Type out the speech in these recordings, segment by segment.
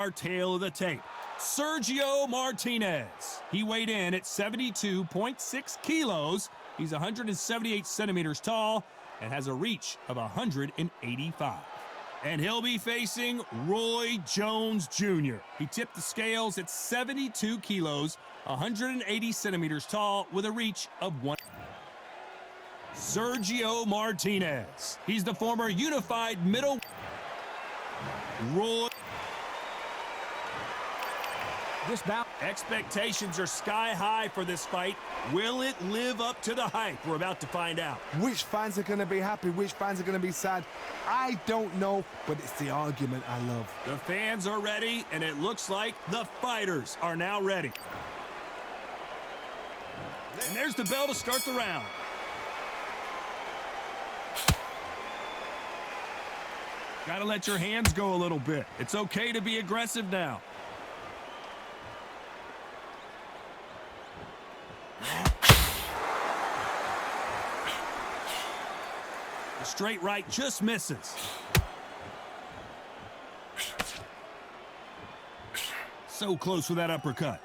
Our tail of the tape, Sergio Martinez. He weighed in at 72.6 kilos. He's 178 centimeters tall and has a reach of 185. And he'll be facing Roy Jones Jr. He tipped the scales at 72 kilos, 180 centimeters tall with a reach of 1. Sergio Martinez. He's the former unified middle. Roy. This bout. Expectations are sky high for this fight. Will it live up to the hype? We're about to find out. Which fans are going to be happy? Which fans are going to be sad? I don't know, but it's the argument I love. The fans are ready, and it looks like the fighters are now ready. And there's the bell to start the round. Gotta let your hands go a little bit. It's okay to be aggressive now. The straight right just misses. So close with that uppercut.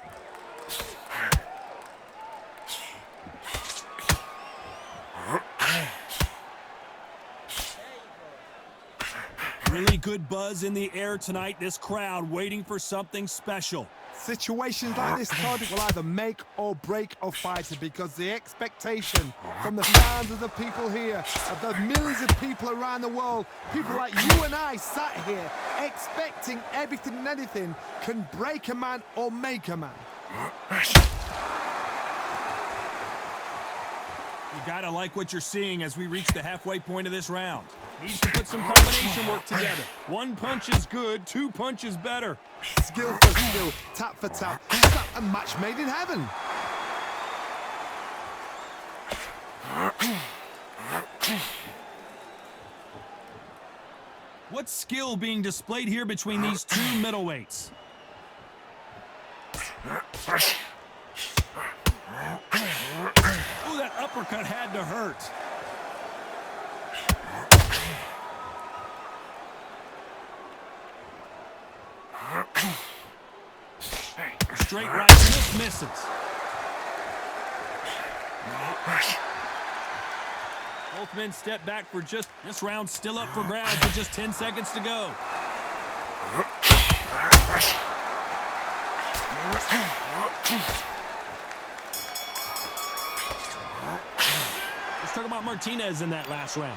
Really good buzz in the air tonight. This crowd waiting for something special. Situations like this, Todd, will either make or break a fighter because the expectation from the fans of the people here, of the millions of people around the world, people like you and I sat here expecting everything and anything, can break a man or make a man. You gotta like what you're seeing as we reach the halfway point of this round. Needs to put some combination work together. One punch is good, two punches better. Skill for skill, tap for tap. Is that a match made in heaven? What skill being displayed here between these two middleweights? Ooh, that uppercut had to hurt. Straight right just misses. Both men step back for just this round, still up for grabs with just 10 seconds to go. Let's talk about Martinez in that last round.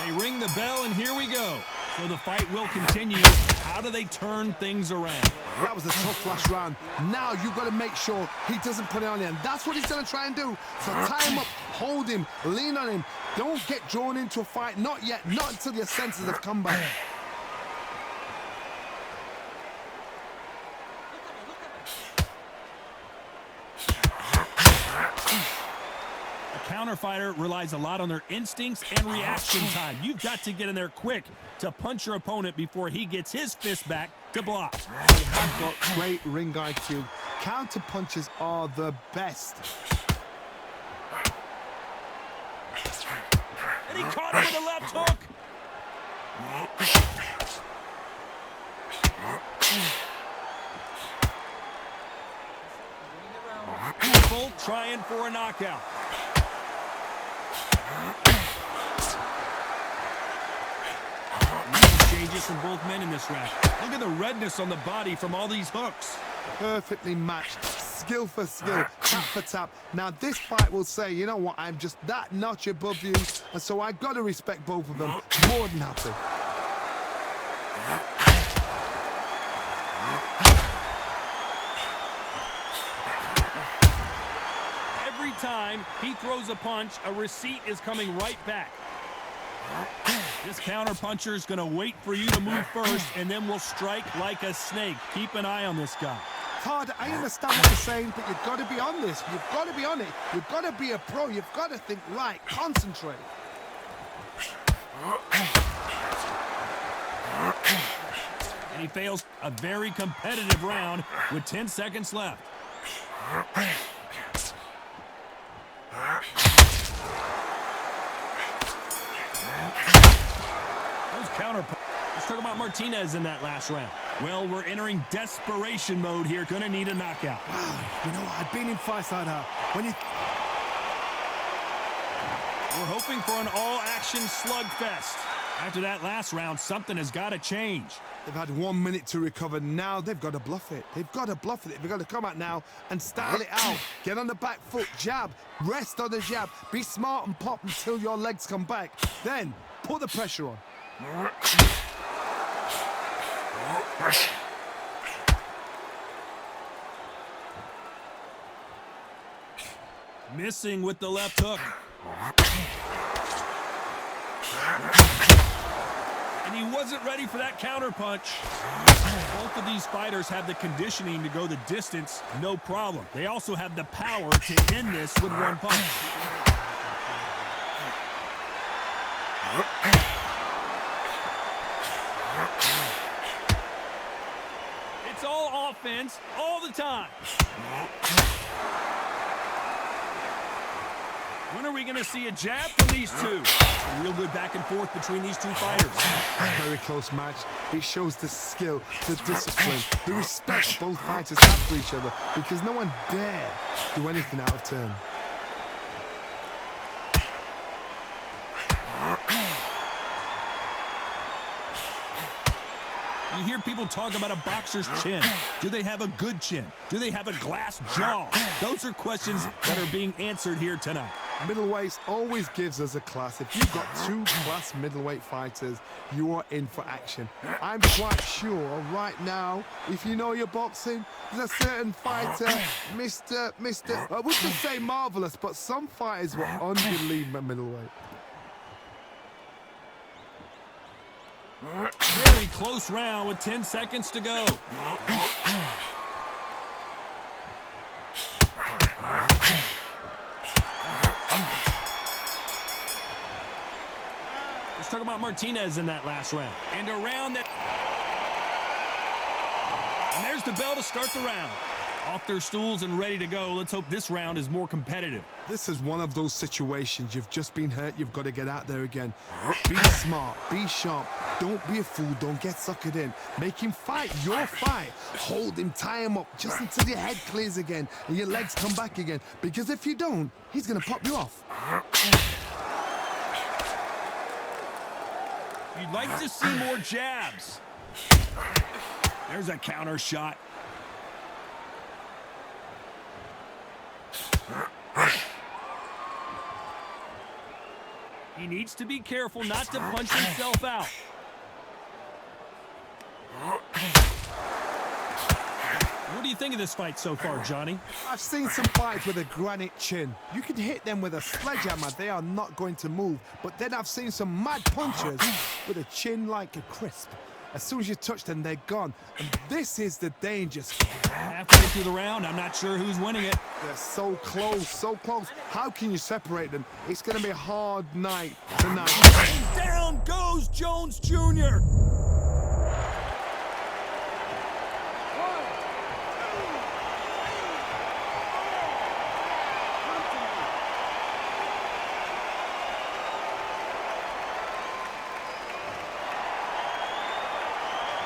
They ring the bell, and here we go. So the fight will continue. How do they turn things around? That was a tough last round. Now you've got to make sure he doesn't put it on him. That's what he's going to try and do. So tie him up, hold him, lean on him. Don't get drawn into a fight. Not yet. Not until your senses have come back. Counterfighter relies a lot on their instincts and reaction time. You've got to get in there quick to punch your opponent before he gets his fist back to block. They have got great ring IQ. Counter punches are the best. And he caught him with a left hook. Both trying for a knockout. Changes from both men in this round. Look at the redness on the body from all these hooks. Perfectly matched, skill for skill, tap for tap. Now this fight will say, you know what, I'm just that notch above you, and so I've got to respect both of them. More than happy. Every time he throws a punch, a receipt is coming right back. This counter-puncher is going to wait for you to move first, and then will strike like a snake. Keep an eye on this guy. Todd, I understand what you're saying, but you've got to be on this. You've got to be on it. You've got to be a pro. You've got to think right. Concentrate. And he fails a very competitive round with 10 seconds left. Those counter. Let's talk about Martinez in that last round. Well, we're entering desperation mode here. Gonna need a knockout. Wow, you know what? I've been in fights like that. When you... We're hoping for an all-action slugfest. After that last round, something has got to change. They've had 1 minute to recover. Now they've got to bluff it. They've got to bluff it. They've got to come out now and style it out. Get on the back foot, jab, rest on the jab. Be smart and pop until your legs come back. Then put the pressure on. Missing with the left hook. And he wasn't ready for that counter punch. Both of these fighters have the conditioning to go the distance, no problem. They also have the power to end this with one punch. It's all offense all the time. When are we going to see a jab from these two? A real good back and forth between these two fighters. A very close match. It shows the skill, the discipline, the respect both fighters have for each other, because no one dare do anything out of turn. You hear people talk about a boxer's chin. Do they have a good chin? Do they have a glass jaw? Those are questions that are being answered here tonight. Middleweights always gives us a class. If you've got two class middleweight fighters, you are in for action. I'm quite sure right now, if you know your boxing, there's a certain fighter, Mr. I wouldn't say marvelous, but some fighters were unbelievable at middleweight. Very close round with 10 seconds to go. Let's talk about Martinez in that last round. And a round that... And there's the bell to start the round. Off their stools and ready to go. Let's hope this round is more competitive. This is one of those situations. You've just been hurt. You've got to get out there again. Be smart. Be sharp. Don't be a fool. Don't get suckered in. Make him fight your fight. Hold him. Tie him up just until your head clears again and your legs come back again. Because if you don't, he's going to pop you off. You'd like to see more jabs. There's a counter shot. He needs to be careful not to punch himself out. What do you think of this fight so far, Johnny? I've seen some fights with a granite chin. You can hit them with a sledgehammer, they are not going to move. But then I've seen some mad punchers with a chin like a crisp. As soon as you touch them, they're gone. And this is the danger spot. Halfway through the round, I'm not sure who's winning it. They're so close, so close. How can you separate them? It's going to be a hard night tonight. And down goes Jones Jr.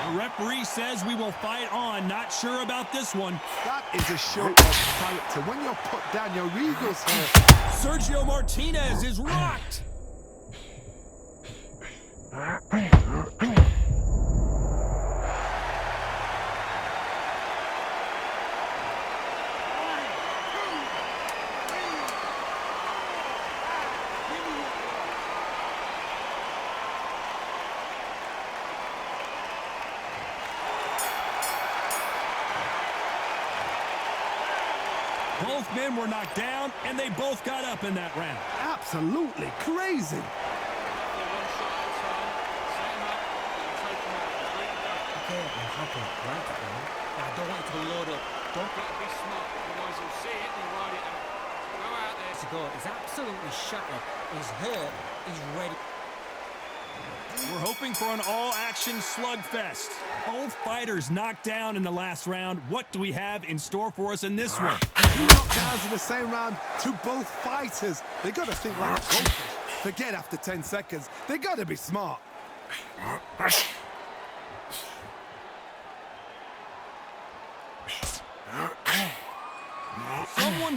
The referee says we will fight on. Not sure about this one. That is a show of character. When you're put down, your ego's hurt. Sergio Martinez is rocked. Both men were knocked down, and they both got up in that round. Absolutely crazy. I don't want you to load up. Don't be smart, otherwise you'll see it and ride it out. Go out there. To go. He's absolutely shattered. He's hurt. He's ready. We're hoping for an all-action slugfest. Both fighters knocked down in the last round. What do we have in store for us in this one? 2 knockdowns in the same round to both fighters. They got to think like goldfish. Forget after 10 seconds. They got to be smart.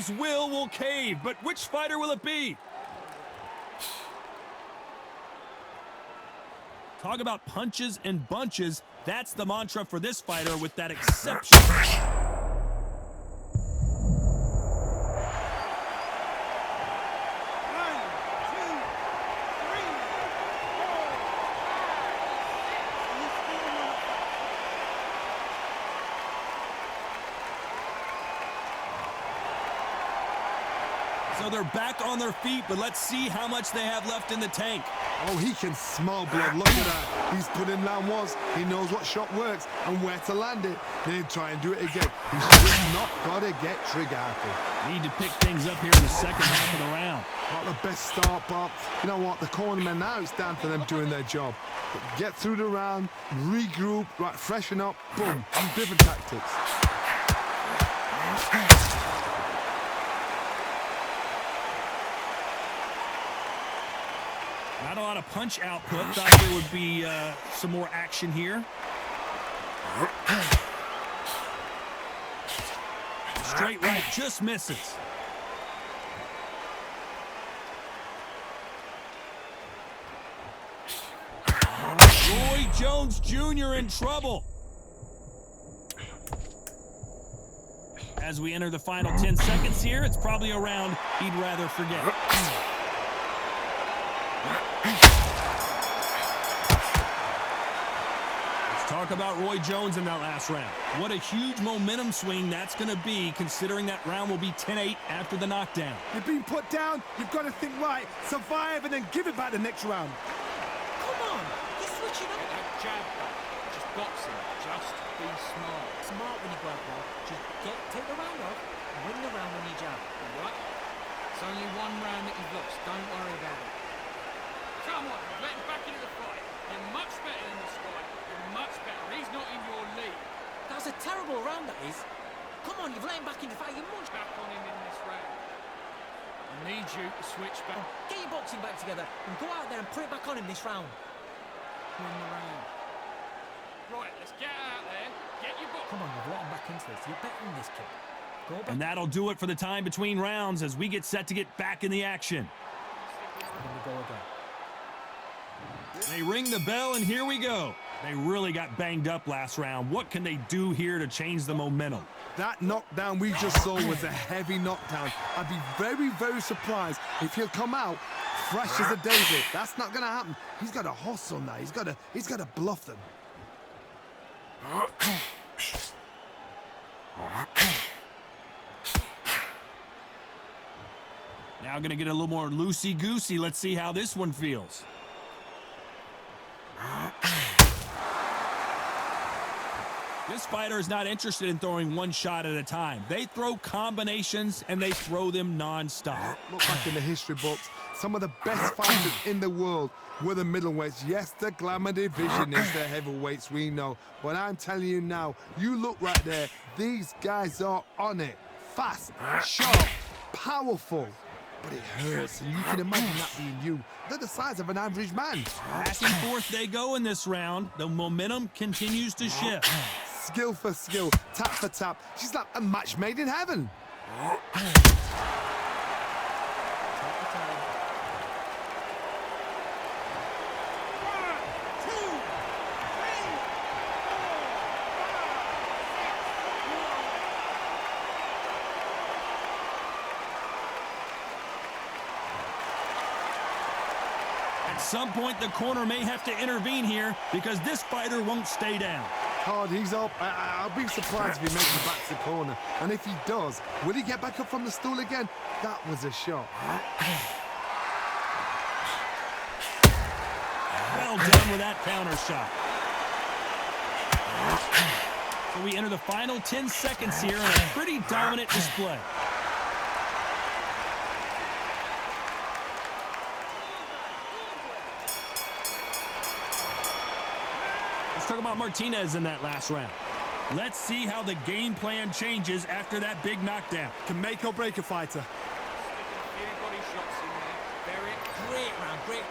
Someone's will cave, but which fighter will it be? Talk about punches and bunches. That's the mantra for this fighter with that exception. So they're back on their feet, but let's see how much they have left in the tank. Oh, he can smell blood. Look at that. He's put in round ones. He knows what shot works and where to land it. Then try and do it again. He's just not got to get trigger happy. Need to pick things up here in the second half of the round. Not the best start, but you know what? The cornermen now, it's down to them doing their job. But get through the round, regroup, right, freshen up, boom, different tactics. Not a lot of punch output. Thought there would be some more action here. Straight right, just misses. Roy Jones Jr. in trouble. As we enter the final 10 seconds here, it's probably a round he'd rather forget. Talk about Roy Jones in that last round. What a huge momentum swing that's going to be, considering that round will be 10-8 after the knockdown. You've been put down, you've got to think right, survive, and then give it back the next round. Come on, he's switching up. That jab, just boxing, just be smart. Smart when you go out there. Just take the round off and win the round when you jab. All right? It's only one round that you've lost. Don't worry about it. Come on, let him back into the fight. You're much better than this guy. You're much better. He's not in your league. That was a terrible round, that is. Come on, you've let him back in the fight. You're much Back on him in this round. I need you to switch back. Get your boxing back together and go out there and put it back on him this round. Win the round. Right, let's get out there. Get your box. Come on, you've let him back into this. You're better than this kid. Go back. And that'll do it for the time between rounds as we get set to get back in the action. Here we go again. They ring the bell, and here we go. They really got banged up last round. What can they do here to change the momentum? That knockdown we just saw was a heavy knockdown. I'd be very, very surprised if he'll come out fresh as a daisy. That's not going to happen. He's got to hustle now. He's got to bluff them. Now going to get a little more loosey-goosey. Let's see how this one feels. This fighter is not interested in throwing one shot at a time. They throw combinations, and they throw them non-stop. Look back in the history books. Some of the best fighters in the world were the middleweights. Yes, the glamour division is the heavyweights, we know. But I'm telling you now, you look right there, these guys are on it. Fast, sharp, powerful. But it hurts, and you can imagine that being you. They're the size of an average man. Back and forth they go in this round. The momentum continues to shift. Skill for skill, tap for tap. She's like a match made in heaven. At some point, the corner may have to intervene here because this fighter won't stay down. Hard, he's up. I'll be surprised if he makes it back to the corner. And if he does, will he get back up from the stool again? That was a shot. Well done with that counter shot. So we enter the final 10 seconds here in a pretty dominant display. Talk about Martinez in that last round. Let's see how the game plan changes after that big knockdown. Can make or break a fighter. Great round, great.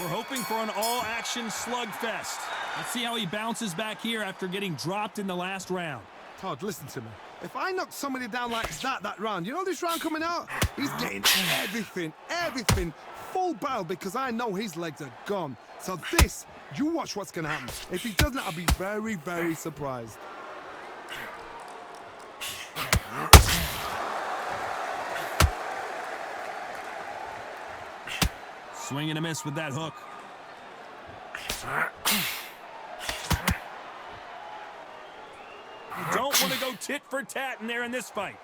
We're hoping for an all-action slugfest. Let's see how he bounces back here after getting dropped in the last round. Todd, listen to me. If I knock somebody down like that round, you know this round coming out? He's getting everything, full barrel because I know his legs are gone. So this, you watch what's going to happen. If he doesn't, I'll be very, very surprised. Swing and a miss with that hook. You don't want to go tit for tat in there in this fight.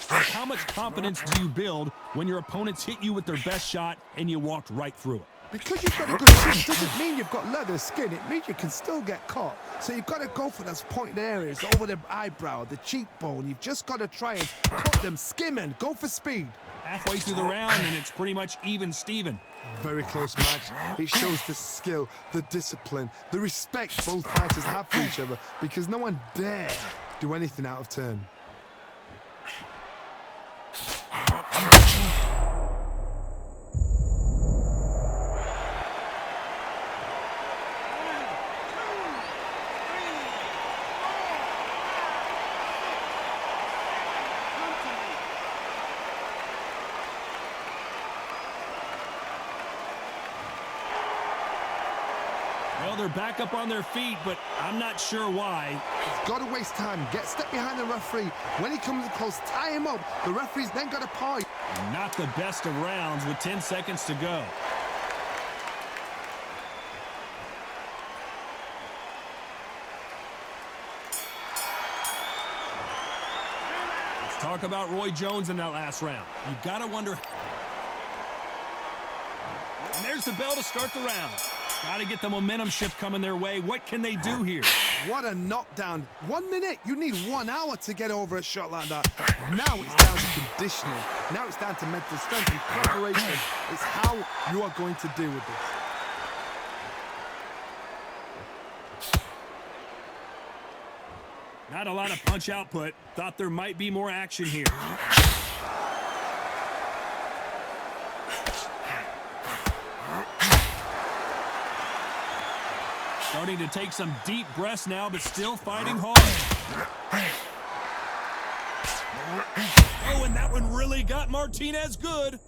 How much confidence do you build when your opponents hit you with their best shot and you walked right through it? Because you've got a good chin doesn't mean you've got leather skin. It means you can still get caught. So you've got to go for those pointed areas over the eyebrow, the cheekbone. You've just got to try and cut them, skim and go for speed. Halfway through the round and it's pretty much even Steven. Very close match. It shows the skill, the discipline, the respect both fighters have for each other because no one dare do anything out of turn. Well, they're back up on their feet, but I'm not sure why. He's got to waste time. Get step behind the referee. When he comes close, tie him up. The referee's then got to point. Not the best of rounds with 10 seconds to go. Let's talk about Roy Jones in that last round. You've got to wonder. And there's the bell to start the round. Got to get the momentum shift coming their way. What can they do here? What a knockdown. 1 minute, you need 1 hour to get over a shot like that. Now it's down to conditioning. Now it's down to mental strength and preparation. It's how you are going to deal with this. Not a lot of punch output. Thought there might be more action here. Starting to take some deep breaths now, but still fighting hard. Oh, and that one really got Martinez good.